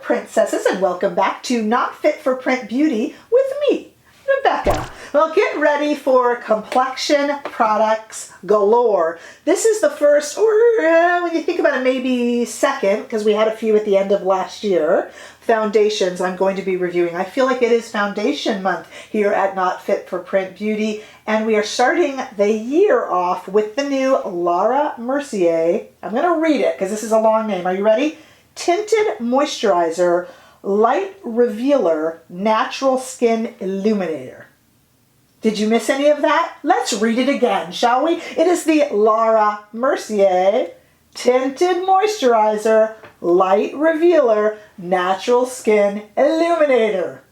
princesses, and welcome back to Not Fit for Print Beauty with me, Rebecca. Well, get ready for complexion products galore. This is the first, or when you think about it, maybe second, because we had a few at the end of last year, foundations I'm going to be reviewing. I feel like it is foundation month here at Not Fit for Print Beauty, and we are starting the year off with the new Laura Mercier. I'm going to read it because this is a long name. Are you ready? Tinted Moisturizer, Light Revealer, Natural Skin Illuminator. Did you miss any of that? Let's read it again, shall we? It is the Laura Mercier Tinted Moisturizer, Light Revealer, Natural Skin Illuminator.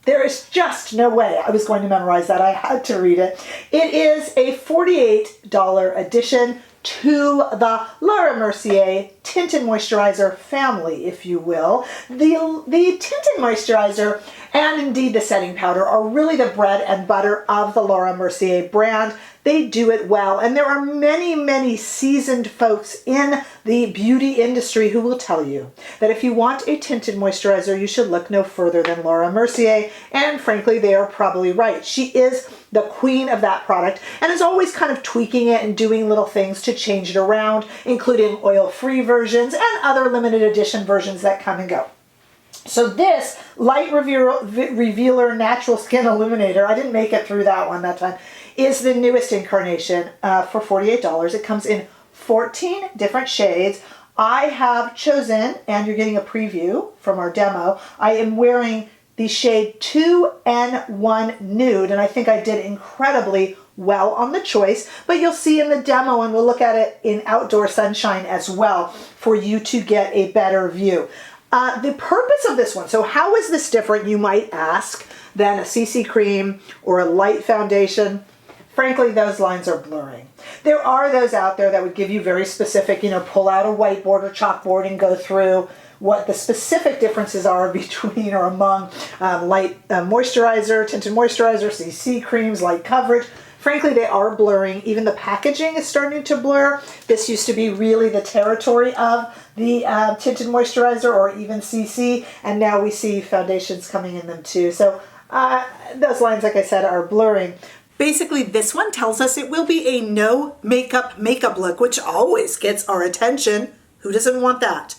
There is just no way I was going to memorize that. I had to read it. It is a $48 addition to the Laura Mercier Tinted Moisturizer family, if you will. The Tinted Moisturizer and indeed the setting powder are really the bread and butter of the Laura Mercier brand. They do it well, and there are many, many seasoned folks in the beauty industry who will tell you that if you want a tinted moisturizer, you should look no further than Laura Mercier, and frankly, they are probably right. She is the queen of that product and is always kind of tweaking it and doing little things to change it around, including oil-free versions and other limited edition versions that come and go. So this Light Revealer Natural Skin Illuminator, I didn't make it through that one that time, is the newest incarnation for $48. It comes in 14 different shades. I have chosen, and you're getting a preview from our demo, I am wearing the shade 2N1 Nude, and I think I did incredibly well on the choice, but you'll see in the demo, and we'll look at it in outdoor sunshine as well for you to get a better view. The purpose of this one, so how is this different, you might ask, than a CC cream or a light foundation? Frankly, those lines are blurring. There are those out there that would give you very specific, pull out a whiteboard or chalkboard and go through what the specific differences are between or among light moisturizer, tinted moisturizer, CC creams, light coverage. Frankly, they are blurring. Even the packaging is starting to blur. This used to be really the territory of the tinted moisturizer or even CC, and now we see foundations coming in them too. So those lines, like I said, are blurring. Basically, this one tells us it will be a no makeup look, which always gets our attention. Who doesn't want that?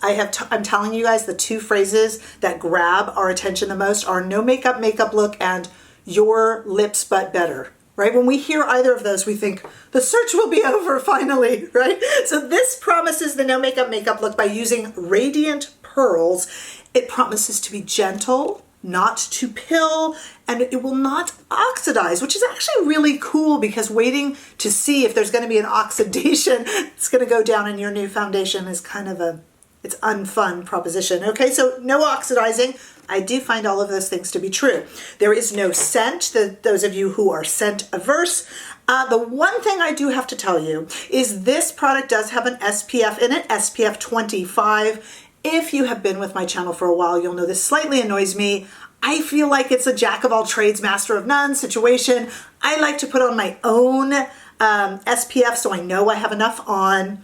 I'm telling you guys, the two phrases that grab our attention the most are no makeup look and your lips but better. Right? When we hear either of those, we think the search will be over finally, right? So this promises the no makeup look by using radiant pearls. It promises to be gentle, not to pill, and it will not oxidize, which is actually really cool because waiting to see if there's going to be an oxidation it's going to go down in your new foundation is kind of it's unfun proposition. Okay, so no oxidizing. I do find all of those things to be true. There is no scent, those of you who are scent averse. The one thing I do have to tell you is this product does have an SPF in it, SPF 25. If you have been with my channel for a while, you'll know this slightly annoys me. I feel like it's a jack of all trades, master of none situation. I like to put on my own SPF so I know I have enough on.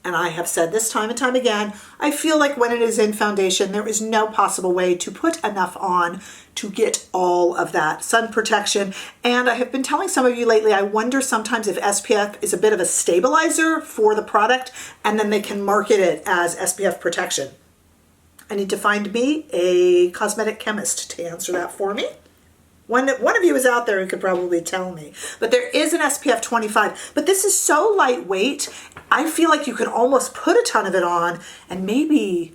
And I have said this time and time again, I feel like when it is in foundation, there is no possible way to put enough on to get all of that sun protection. And I have been telling some of you lately, I wonder sometimes if SPF is a bit of a stabilizer for the product, and then they can market it as SPF protection. I need to find me a cosmetic chemist to answer that for me. One of you is out there who could probably tell me. But there is an SPF 25. But this is so lightweight, I feel like you could almost put a ton of it on and maybe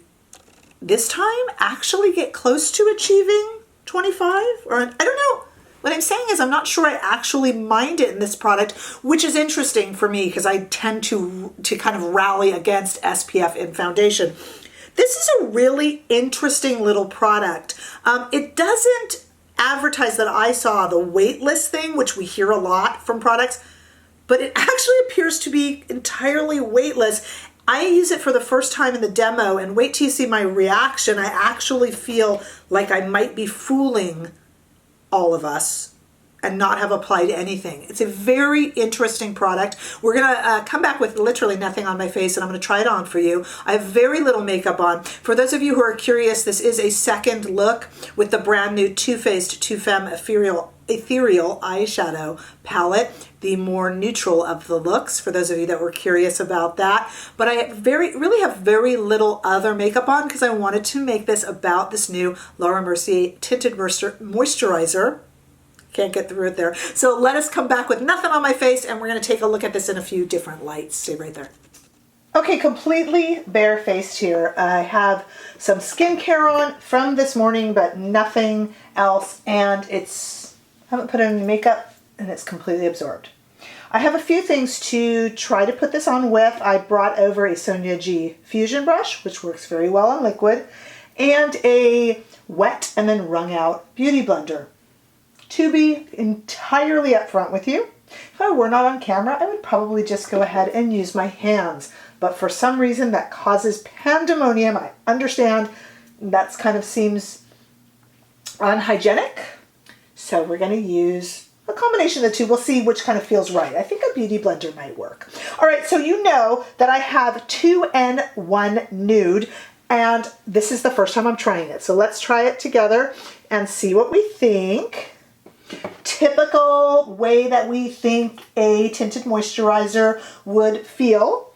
this time actually get close to achieving 25? Or I don't know. What I'm saying is I'm not sure I actually mind it in this product, which is interesting for me because I tend to kind of rally against SPF in foundation. This is a really interesting little product. It doesn't advertise that I saw the weightless thing, which we hear a lot from products, but it actually appears to be entirely weightless. I use it for the first time in the demo, and wait till you see my reaction. I actually feel like I might be fooling all of us and not have applied anything. It's a very interesting product. We're gonna come back with literally nothing on my face, and I'm gonna try it on for you. I have very little makeup on. For those of you who are curious, this is a second look with the brand new Too Faced Too Femme Ethereal eyeshadow palette, the more neutral of the looks, for those of you that were curious about that. But I really have very little other makeup on because I wanted to make this about this new Laura Mercier Tinted Moisturizer. Can't get through it there. So let us come back with nothing on my face, and we're going to take a look at this in a few different lights. Stay right there. Okay, completely barefaced here. I have some skincare on from this morning, but nothing else, and I haven't put any makeup, and it's completely absorbed. I have a few things to try to put this on with. I brought over a Sonia G Fusion brush, which works very well on liquid, and a wet and then wrung out beauty blender. To be entirely upfront with you, if I were not on camera, I would probably just go ahead and use my hands. But for some reason that causes pandemonium. I understand that's kind of seems unhygienic. So we're going to use a combination of the two. We'll see which kind of feels right. I think a beauty blender might work. All right, so you know that I have 2N1 Nude, and this is the first time I'm trying it. So let's try it together and see what we think. Typical way that we think a tinted moisturizer would feel.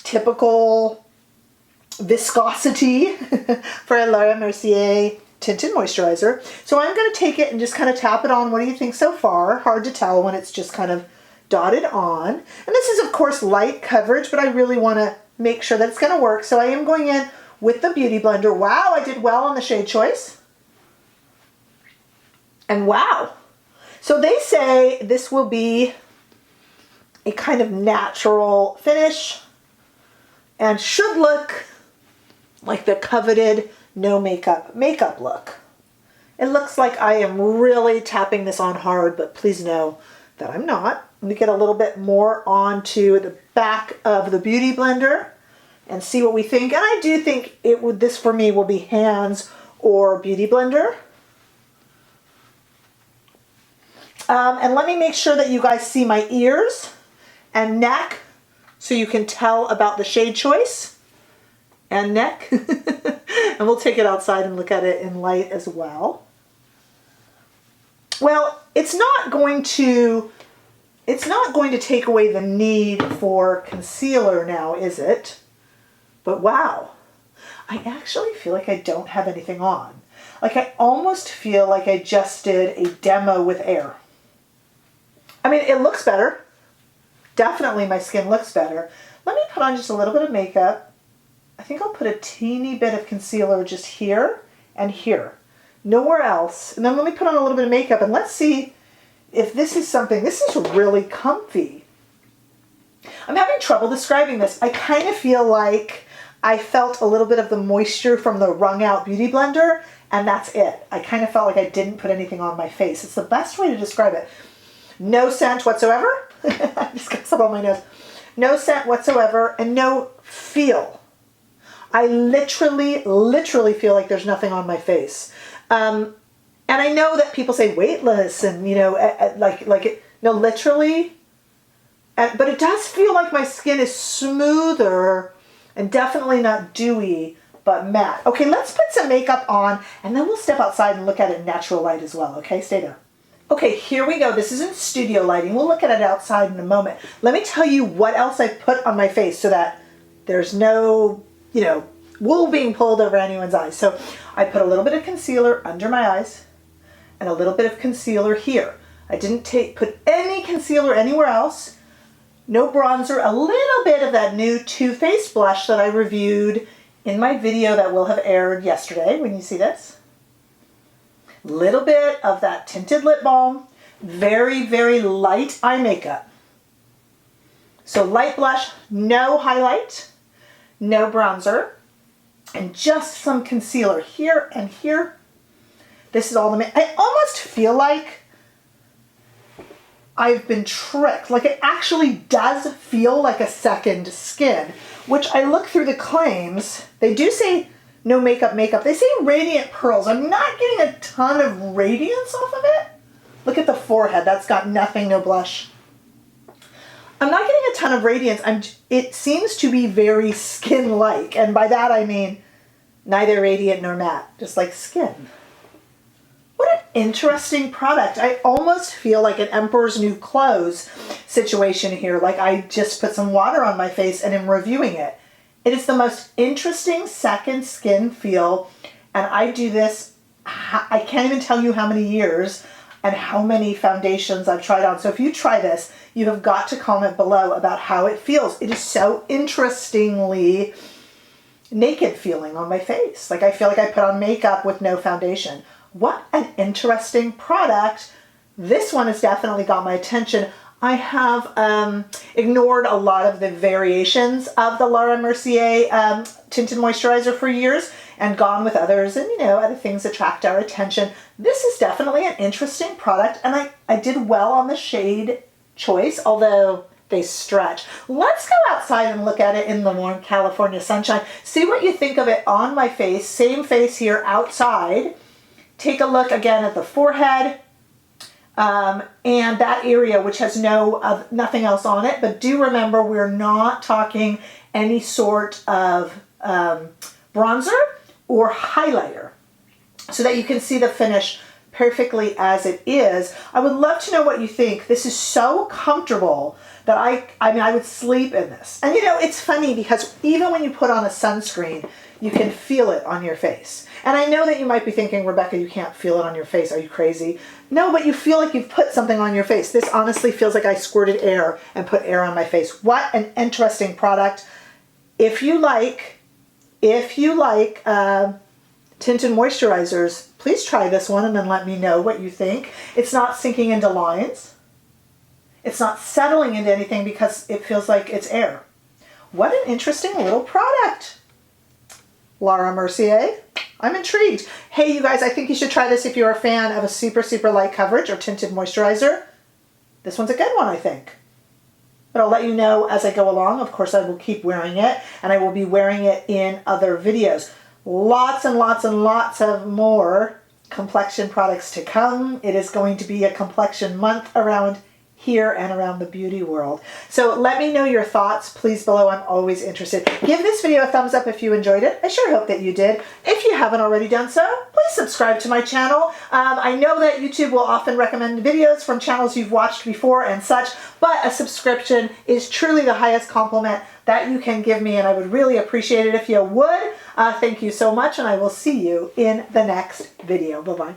Typical viscosity for a Laura Mercier tinted moisturizer. So I'm going to take it and just kind of tap it on. What do you think so far? Hard to tell when it's just kind of dotted on. And this is of course light coverage, but I really want to make sure that it's going to work. So I am going in with the beauty blender. Wow, I did well on the shade choice. And wow. So they say this will be a kind of natural finish and should look like the coveted no makeup look. It looks like I am really tapping this on hard, but please know that I'm not. Let me get a little bit more onto the back of the beauty blender and see what we think. And I do think this for me will be hands or beauty blender. And let me make sure that you guys see my ears and neck so you can tell about the shade choice and neck. And we'll take it outside and look at it in light as well. Well, it's not going to take away the need for concealer now, is it? But wow, I actually feel like I don't have anything on. Like I almost feel like I just did a demo with air. I mean, it looks better. Definitely my skin looks better. Let me put on just a little bit of makeup. I think I'll put a teeny bit of concealer just here and here. Nowhere else. And then let me put on a little bit of makeup and let's see if this is something. This is really comfy. I'm having trouble describing this. I kind of feel like I felt a little bit of the moisture from the wrung out beauty blender, and that's it. I kind of felt like I didn't put anything on my face. It's the best way to describe it. No scent whatsoever. I just got some on my nose. No scent whatsoever and no feel. I literally feel like there's nothing on my face. And I know that people say weightless and, you know, no, literally. But it does feel like my skin is smoother and definitely not dewy, but matte. Okay, let's put some makeup on and then we'll step outside and look at it in natural light as well. Okay, stay there. Okay, here we go. This is in studio lighting. We'll look at it outside in a moment. Let me tell you what else I put on my face so that there's no, you know, wool being pulled over anyone's eyes. So I put a little bit of concealer under my eyes and a little bit of concealer here. I didn't put any concealer anywhere else. No bronzer, a little bit of that new Too Faced blush that I reviewed in my video that will have aired yesterday when you see this. Little bit of that tinted lip balm, very, very light eye makeup. So light blush, no highlight, no bronzer, and just some concealer here and here. This is all the makeup. I almost feel like I've been tricked. Like it actually does feel like a second skin, which I look through the claims. They do say no makeup. They say radiant pearls. I'm not getting a ton of radiance off of it. Look at the forehead. That's got nothing, no blush. I'm not getting a ton of radiance. It seems to be very skin-like. And by that I mean neither radiant nor matte, just like skin. What an interesting product. I almost feel like an Emperor's New Clothes situation here. Like I just put some water on my face and am reviewing it. It is the most interesting second skin feel. And I do this, I can't even tell you how many years and how many foundations I've tried on. So if you try this, you have got to comment below about how it feels. It is so interestingly naked feeling on my face. Like I feel like I put on makeup with no foundation. What an interesting product. This one has definitely got my attention. I have ignored a lot of the variations of the Laura Mercier Tinted Moisturizer for years and gone with others, and you know, other things attract our attention. This is definitely an interesting product, and I did well on the shade choice, although they stretch. Let's go outside and look at it in the warm California sunshine. See what you think of it on my face. Same face here outside. Take a look again at the forehead and that area which has nothing else on it. But do remember, we're not talking any sort of bronzer or highlighter, so that you can see the finish perfectly as it is. I would love to know what you think. This is so comfortable that I mean, I would sleep in this. And you know, it's funny because even when you put on a sunscreen, you can feel it on your face. And I know that you might be thinking, Rebecca, you can't feel it on your face. Are you crazy? No, but you feel like you've put something on your face. This honestly feels like I squirted air and put air on my face. What an interesting product. If you like tinted moisturizers, please try this one and then let me know what you think. It's not sinking into lines. It's not settling into anything because it feels like it's air. What an interesting little product. Laura Mercier. I'm intrigued. Hey, you guys, I think you should try this if you're a fan of a super, super light coverage or tinted moisturizer. This one's a good one, I think. But I'll let you know as I go along. Of course, I will keep wearing it, and I will be wearing it in other videos. Lots and lots and lots of more complexion products to come. It is going to be a complexion month around here and around the beauty world. So let me know your thoughts, please, below. I'm always interested. Give this video a thumbs up if you enjoyed it. I sure hope that you did. If you haven't already done so, please subscribe to my channel. I know that YouTube will often recommend videos from channels you've watched before and such, but a subscription is truly the highest compliment that you can give me, and I would really appreciate it if you would. Thank you so much, and I will see you in the next video. Bye-bye.